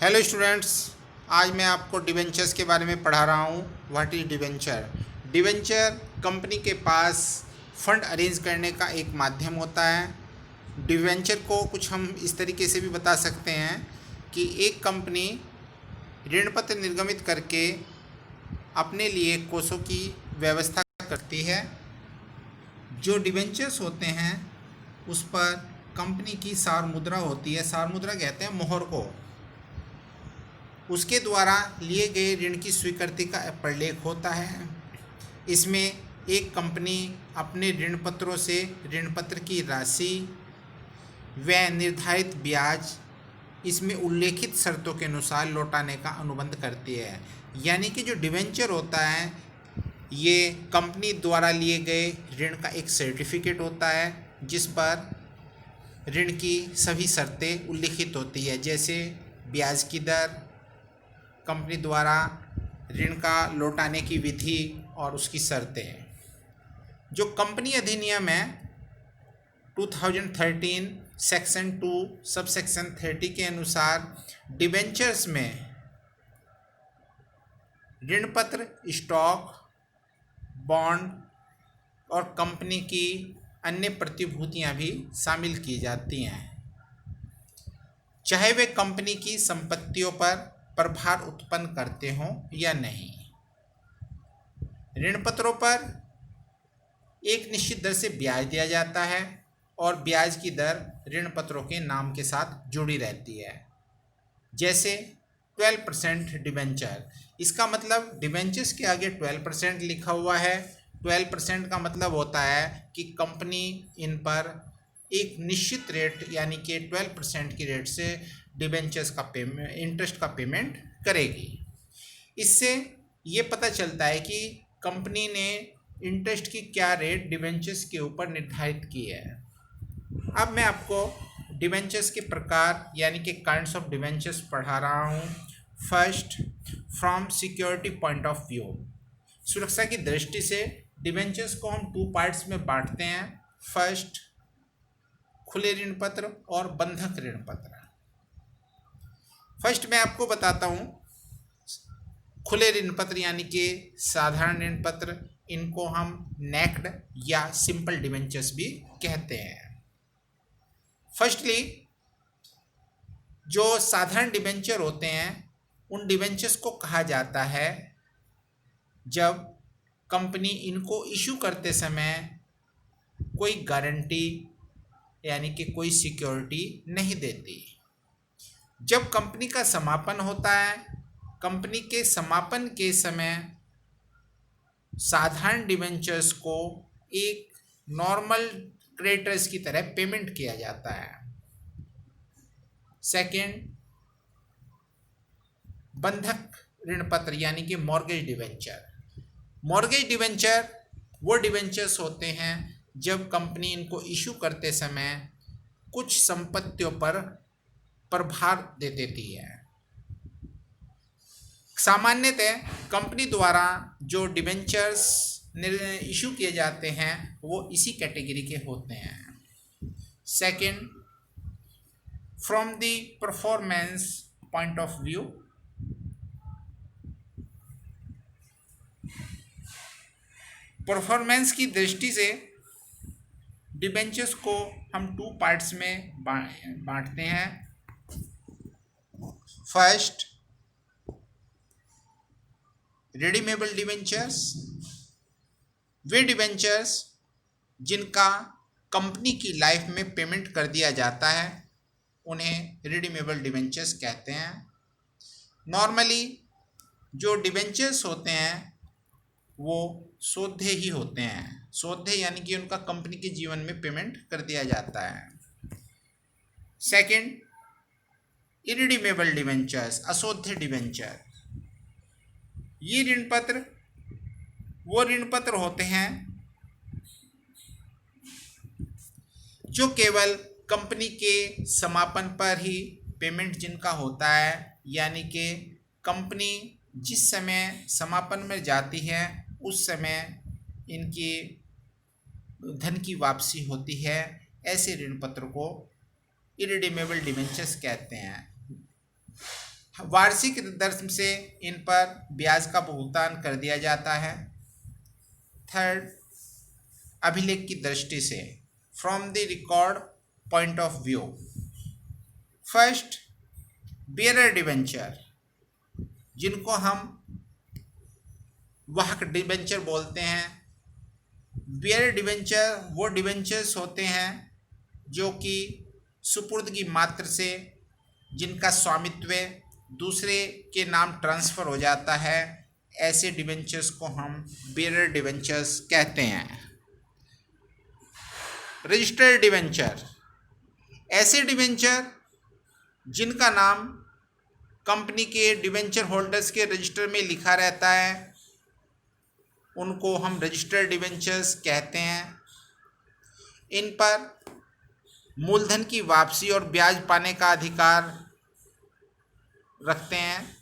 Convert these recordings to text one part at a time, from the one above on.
Hello students, आज मैं आपको डिवेंचर्स के बारे में पढ़ा रहा हूँ। What is debenture? Debenture company के पास फंड अरेंज करने का एक माध्यम होता है। डिवेंचर को कुछ हम इस तरीके से भी बता सकते हैं कि एक कंपनी ऋण पत्र निर्गमित करके अपने लिए कोषों की व्यवस्था करती है। जो डिवेंचर्स होते हैं उस पर कंपनी की सार मुद्रा होती है। सार मुद्रा कहते हैं मोहर को। उसके द्वारा लिए गए ऋण की स्वीकृति का प्रलेख होता है। इसमें एक कंपनी अपने ऋण पत्रों से ऋण पत्र की राशि व निर्धारित ब्याज इसमें उल्लेखित शर्तों के अनुसार लौटाने का अनुबंध करती है। यानी कि जो डिवेंचर होता है ये कंपनी द्वारा लिए गए ऋण का एक सर्टिफिकेट होता है जिस पर ऋण की सभी शर्तें उल्लिखित होती है, जैसे ब्याज की दर, कंपनी द्वारा ऋण का लौटाने की विधि और उसकी शर्तें। जो कंपनी अधिनियम है 2013 सेक्शन 2 सब सेक्शन 30 के अनुसार डिवेंचर्स में ऋण पत्र, स्टॉक, बॉन्ड और कंपनी की अन्य प्रतिभूतियां भी शामिल की जाती हैं, चाहे वे कंपनी की संपत्तियों पर प्रभार उत्पन्न करते हों या नहीं। ऋण पत्रों पर एक निश्चित दर से ब्याज दिया जाता है और ब्याज की दर ऋण पत्रों के नाम के साथ जुड़ी रहती है, जैसे 12% डिवेंचर। इसका मतलब डिवेंचर्स के आगे 12% लिखा हुआ है। 12% का मतलब होता है कि कंपनी इन पर एक निश्चित रेट यानी कि 12% की रेट से डिवेंचर्स का पेमेंट, इंटरेस्ट का पेमेंट करेगी। इससे ये पता चलता है कि कंपनी ने इंटरेस्ट की क्या रेट डिवेंचर्स के ऊपर निर्धारित की है। अब मैं आपको डिवेंचर्स के प्रकार यानी कि काइंड्स ऑफ डिवेंचर्स पढ़ा रहा हूँ। First, from security point of view, सुरक्षा की दृष्टि से डिवेंचर्स को हम 2 पार्ट्स में बांटते हैं। फर्स्ट, खुले ऋण पत्र और बंधक ऋण पत्र। फर्स्ट मैं आपको बताता हूँ खुले ऋण पत्र यानी कि साधारण ऋण पत्र, इनको हम नेक्ड या सिंपल डिवेंचर्स भी कहते हैं। फर्स्टली, जो साधारण डिवेंचर होते हैं उन डिवेंचर्स को कहा जाता है जब कंपनी इनको इशू करते समय कोई गारंटी यानी कि कोई सिक्योरिटी नहीं देती। जब कंपनी का समापन होता है, कंपनी के समापन के समय साधारण डिवेंचर्स को एक नॉर्मल क्रेडिटर्स की तरह पेमेंट किया जाता है। सेकंड, बंधक ऋण पत्र यानी कि मॉर्गेज डिवेंचर। मॉर्गेज डिवेंचर वो डिवेंचर्स होते हैं जब कंपनी इनको इशू करते समय कुछ संपत्तियों पर प्रभार दे देती है। सामान्यतः कंपनी द्वारा जो डिवेंचर्स इशू किए जाते हैं वो इसी कैटेगरी के होते हैं। Second, from the performance point of view, performance की दृष्टि से डिवेंचर्स को हम 2 पार्ट्स में बांटते हैं। फर्स्ट, रिडीमेबल डिवेंचर्स, वे डिवेंचर्स जिनका कंपनी की लाइफ में पेमेंट कर दिया जाता है उन्हें रिडीमेबल डिवेंचर्स कहते हैं। नॉर्मली जो डिवेंचर्स होते हैं वो सोधे ही होते हैं। सोधे यानी कि उनका कंपनी के जीवन में पेमेंट कर दिया जाता है। सेकंड, इरिडीमेबल डिवेंचर्स, अशोध्य डिवेंचर। ये ऋण पत्र वो ऋण पत्र होते हैं जो केवल कंपनी के समापन पर ही पेमेंट जिनका होता है, यानी कि कंपनी जिस समय समापन में जाती है उस समय इनकी धन की वापसी होती है। ऐसे ऋण पत्र को इरिडीमेबल डिवेंचर्स कहते हैं। वार्षिक दर से इन पर ब्याज का भुगतान कर दिया जाता है। थर्ड, अभिलेख की दृष्टि से, from the record point of view. First, bearer debenture, जिनको हम वाहक डिबेंचर बोलते हैं। बेयरर डिबेंचर वो डिबेंचर्स होते हैं जो कि सुपुर्दगी मात्र से जिनका स्वामित्व दूसरे के नाम ट्रांसफ़र हो जाता है, ऐसे डिबेंचर्स को हम बेयरर डिबेंचर्स कहते हैं। रजिस्टर्ड डिबेंचर, ऐसे डिबेंचर जिनका नाम कंपनी के डिबेंचर होल्डर्स के रजिस्टर में लिखा रहता है, उनको हम रजिस्टर्ड डिबेंचर्स कहते हैं। इन पर मूलधन की वापसी और ब्याज पाने का अधिकार रखते हैं।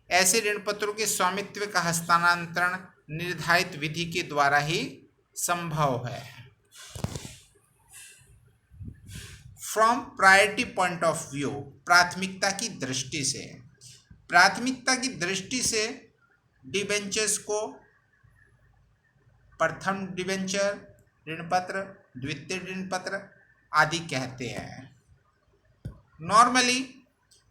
ऐसे ऋण पत्रों के स्वामित्व का हस्तांतरण निर्धारित विधि के द्वारा ही संभव है। From priority point of view, प्राथमिकता की दृष्टि से, प्राथमिकता की दृष्टि से डिबेंचर्स को प्रथम डिबेंचर ऋण पत्र, द्वितीय ऋण पत्र आदि कहते हैं। नॉर्मली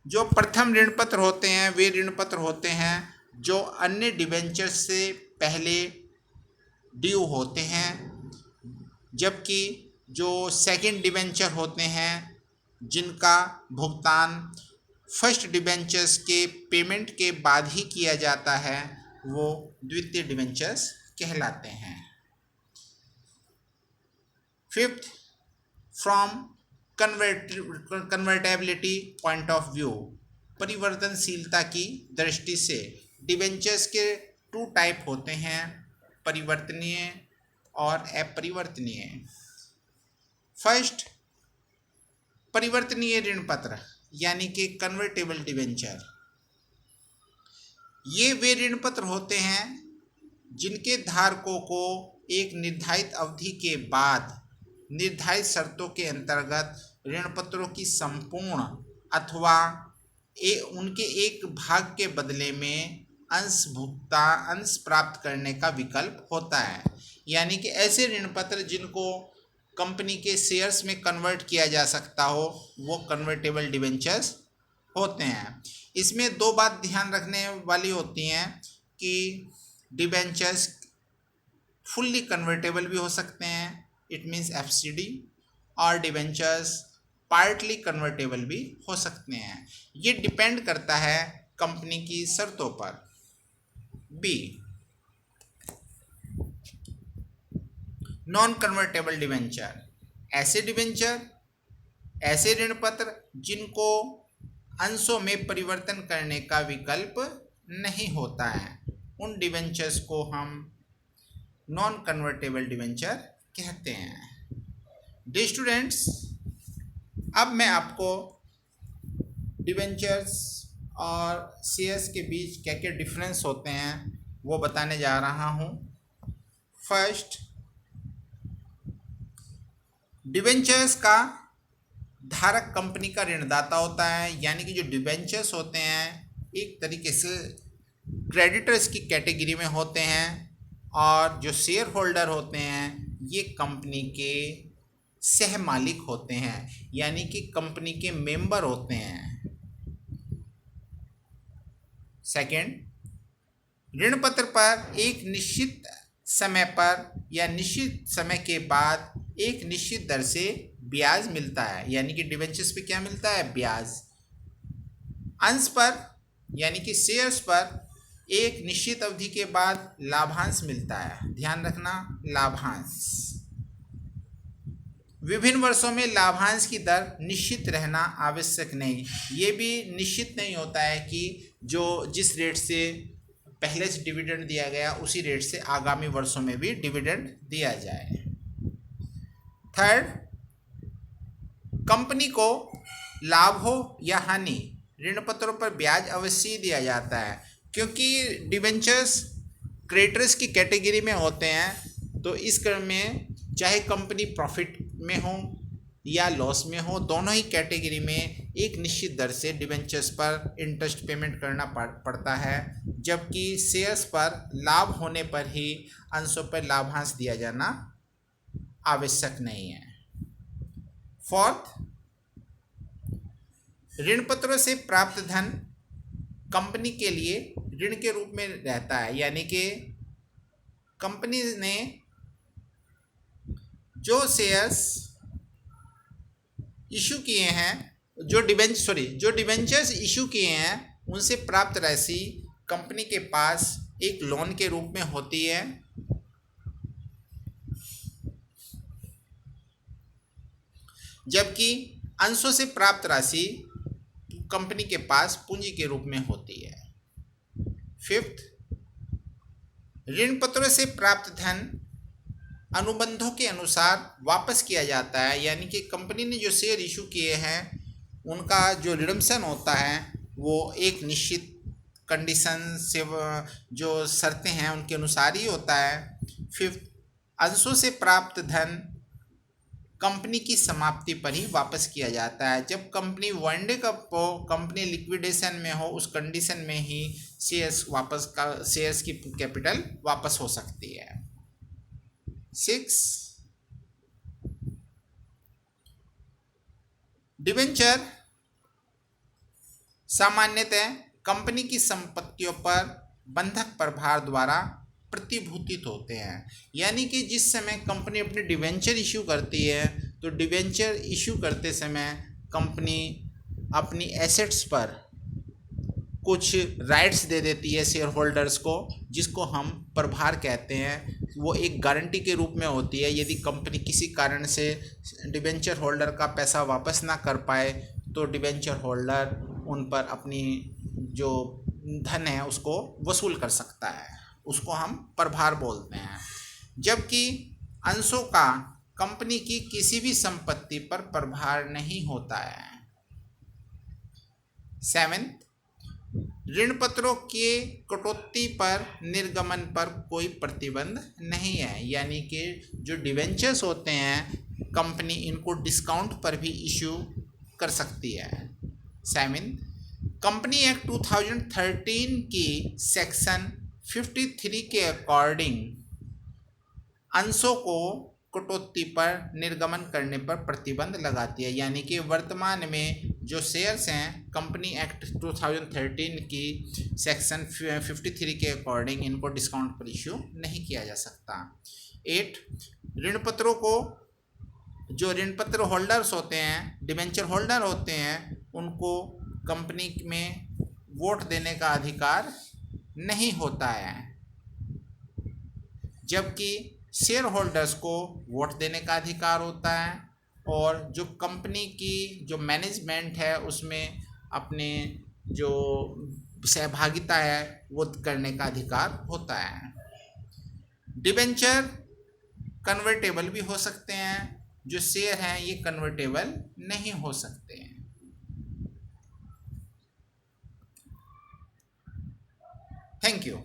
जो प्रथम ऋण पत्र होते हैं वे ऋण पत्र होते हैं जो अन्य डिबेंचर से पहले ड्यू होते हैं, जबकि जो सेकंड डिबेंचर होते हैं जिनका भुगतान फर्स्ट डिबेंचर्स के पेमेंट के बाद ही किया जाता है, वो द्वितीय डिबेंचर्स कहलाते हैं। Fifth, from convertibility point of view, परिवर्तनशीलता की दृष्टि से डिबेंचर्स के 2 टाइप होते हैं, परिवर्तनीय और अपरिवर्तनीय। फर्स्ट, परिवर्तनीय ऋण पत्र यानी कि कन्वर्टेबल डिबेंचर। ये वे ऋण पत्र होते हैं जिनके धारकों को एक निर्धारित अवधि के बाद निर्धारित शर्तों के अंतर्गत ऋण पत्रों की संपूर्ण अथवा उनके एक भाग के बदले में अंश प्राप्त करने का विकल्प होता है। यानी कि ऐसे ऋण पत्र जिनको कंपनी के शेयर्स में कन्वर्ट किया जा सकता हो, वो कन्वर्टेबल डिबेंचर्स होते हैं। इसमें 2 बात ध्यान रखने वाली होती हैं कि डिबेंचर्स फुल्ली कन्वर्टेबल भी हो सकते हैं, इट मीन्स FCD, और डिबेंचर्स पार्टली कन्वर्टेबल भी हो सकते हैं। ये डिपेंड करता है कंपनी की शर्तों पर। बी, नॉन कन्वर्टेबल डिबेंचर, ऐसे डिबेंचर, ऐसे ऋण पत्र जिनको अंशों में परिवर्तन करने का विकल्प नहीं होता है, उन डिबेंचर्स को हम नॉन कन्वर्टेबल डिबेंचर कहते हैं। डियर स्टूडेंट्स, अब मैं आपको डिबेंचर्स और शेयर्स के बीच क्या क्या डिफरेंस होते हैं वो बताने जा रहा हूँ। फर्स्ट, डिबेंचर्स का धारक कंपनी का ऋणदाता होता है, यानी कि जो डिबेंचर्स होते हैं एक तरीके से क्रेडिटर्स की कैटेगरी में होते हैं, और जो शेयर होल्डर होते हैं ये कंपनी के सह मालिक होते हैं, यानी कि कंपनी के मेंबर होते हैं। सेकंड, ऋण पत्र पर एक निश्चित समय पर या निश्चित समय के बाद एक निश्चित दर से ब्याज मिलता है, यानी कि डिबेंचर्स पे क्या मिलता है? ब्याज। अंश पर यानी कि शेयर्स पर एक निश्चित अवधि के बाद लाभांश मिलता है। ध्यान रखना, लाभांश। विभिन्न वर्षों में लाभांश की दर निश्चित रहना आवश्यक नहीं। ये भी निश्चित नहीं होता है कि जो जिस रेट से पहले से डिविडेंड दिया गया उसी रेट से आगामी वर्षों में भी डिविडेंड दिया जाए। थर्ड, कंपनी को लाभ हो या हानि ऋण पत्रों पर ब्याज अवश्य ही दिया जाता है, क्योंकि डिबेंचर्स क्रेडिटर्स की कैटेगरी में होते हैं। तो इस क्रम में चाहे कंपनी प्रॉफिट में हो या लॉस में हो, दोनों ही कैटेगरी में एक निश्चित दर से डिबेंचर्स पर इंटरेस्ट पेमेंट करना पड़ता है, जबकि शेयर्स पर लाभ होने पर ही अंशों पर लाभांश दिया जाना आवश्यक नहीं है। फोर्थ, ऋण पत्रों से प्राप्त धन कंपनी के लिए ऋण के रूप में रहता है, यानी कि कंपनी ने जो शेयर्स इशू किए हैं, जो डिबेंचर्स इशू किए हैं, उनसे प्राप्त राशि कंपनी के पास एक लोन के रूप में होती है, जबकि अंशों से प्राप्त राशि कंपनी के पास पूंजी के रूप में होती है। फिफ्थ, ऋण पत्रों से प्राप्त धन अनुबंधों के अनुसार वापस किया जाता है, यानी कि कंपनी ने जो शेयर इशू किए हैं उनका जो रिडम्पशन होता है वो एक निश्चित कंडीशन से, जो शर्तें हैं उनके अनुसार ही होता है। फिफ्थ, अंशों से प्राप्त धन कंपनी की समाप्ति पर ही वापस किया जाता है। जब कंपनी वाइंड अप हो, कंपनी लिक्विडेशन में हो, उस कंडीशन में ही शेयर्स की कैपिटल वापस हो सकती है। 6, डिबेंचर सामान्यतः कंपनी की संपत्तियों पर बंधक प्रभार द्वारा प्रतिभूतित होते हैं, यानी कि जिस समय कंपनी अपने डिबेंचर इशू करती है तो डिबेंचर इशू करते समय कंपनी अपनी एसेट्स पर कुछ राइट्स दे देती है शेयर होल्डर्स को, जिसको हम प्रभार कहते हैं। वो एक गारंटी के रूप में होती है। यदि कंपनी किसी कारण से डिबेंचर होल्डर का पैसा वापस ना कर पाए तो डिबेंचर होल्डर उन पर अपनी जो धन है उसको वसूल कर सकता है, उसको हम प्रभार बोलते हैं। जबकि अंशों का कंपनी की किसी भी संपत्ति पर प्रभार नहीं होता है। 7, ऋण पत्रों के कटौती पर निर्गमन पर कोई प्रतिबंध नहीं है, यानी कि जो डिवेंचर्स होते हैं कंपनी इनको डिस्काउंट पर भी इशू कर सकती है। 7, कंपनी एक्ट 2013 की सेक्शन 53 के अकॉर्डिंग अंशों को कटौती पर निर्गमन करने पर प्रतिबंध लगाती है, यानी कि वर्तमान में जो शेयर्स हैं कंपनी एक्ट 2013 की सेक्शन 53 के अकॉर्डिंग इनको डिस्काउंट पर इशू नहीं किया जा सकता। 8, ऋण पत्रों को जो ऋण पत्र होल्डर्स होते हैं, डिबेंचर होल्डर होते हैं, उनको कंपनी में वोट देने का अधिकार नहीं होता है, जबकि शेयर होल्डर्स को वोट देने का अधिकार होता है और जो कंपनी की जो मैनेजमेंट है उसमें अपने जो सहभागिता है वो करने का अधिकार होता है। डिबेंचर कन्वर्टेबल भी हो सकते हैं, जो शेयर हैं ये कन्वर्टेबल नहीं हो सकते हैं। Thank you.